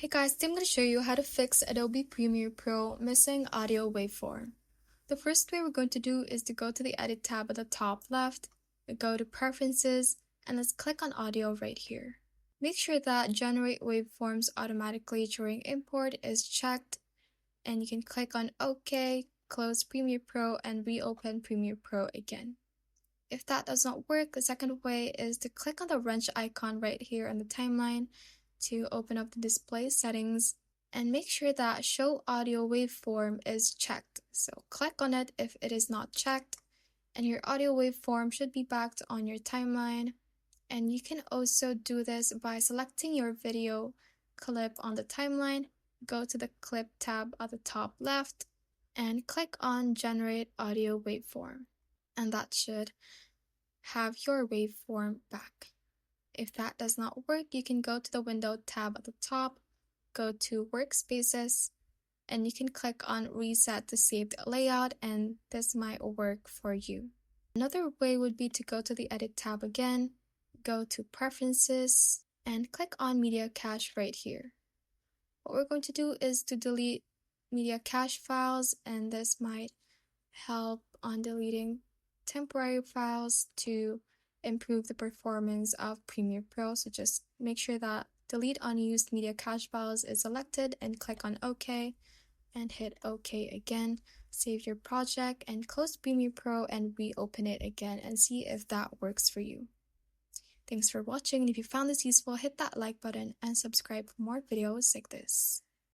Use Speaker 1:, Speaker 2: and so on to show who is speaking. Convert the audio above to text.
Speaker 1: Hey guys, today I'm going to show you how to fix Adobe Premiere Pro missing audio waveform. The first way we're going to do is to go to the Edit tab at the top left, go to Preferences, and let's click on Audio right here. Make sure that Generate Waveforms automatically during import is checked, and you can click on OK, close Premiere Pro, and reopen Premiere Pro again. If that does not work, the second way is to click on the wrench icon right here on the timeline to open up the display settings and make sure that Show Audio Waveform is checked. So click on it if it is not checked, and your audio waveform should be backed on your timeline. And you can also do this by selecting your video clip on the timeline, go to the Clip tab at the top left, and click on Generate Audio Waveform. And that should have your waveform back. If that does not work, you can go to the Window tab at the top, go to Workspaces, and you can click on Reset to save the layout, and this might work for you. Another way would be to go to the Edit tab again, go to Preferences, and click on Media Cache right here. What we're going to do is to delete media cache files, and this might help on deleting temporary files to improve the performance of Premiere Pro. So just make sure that Delete Unused Media Cache Files is selected and click on OK and hit OK again. Save your project and close Premiere Pro and reopen it again and see if that works for you. Thanks for watching, and if you found this useful, hit that like button and subscribe for more videos like this.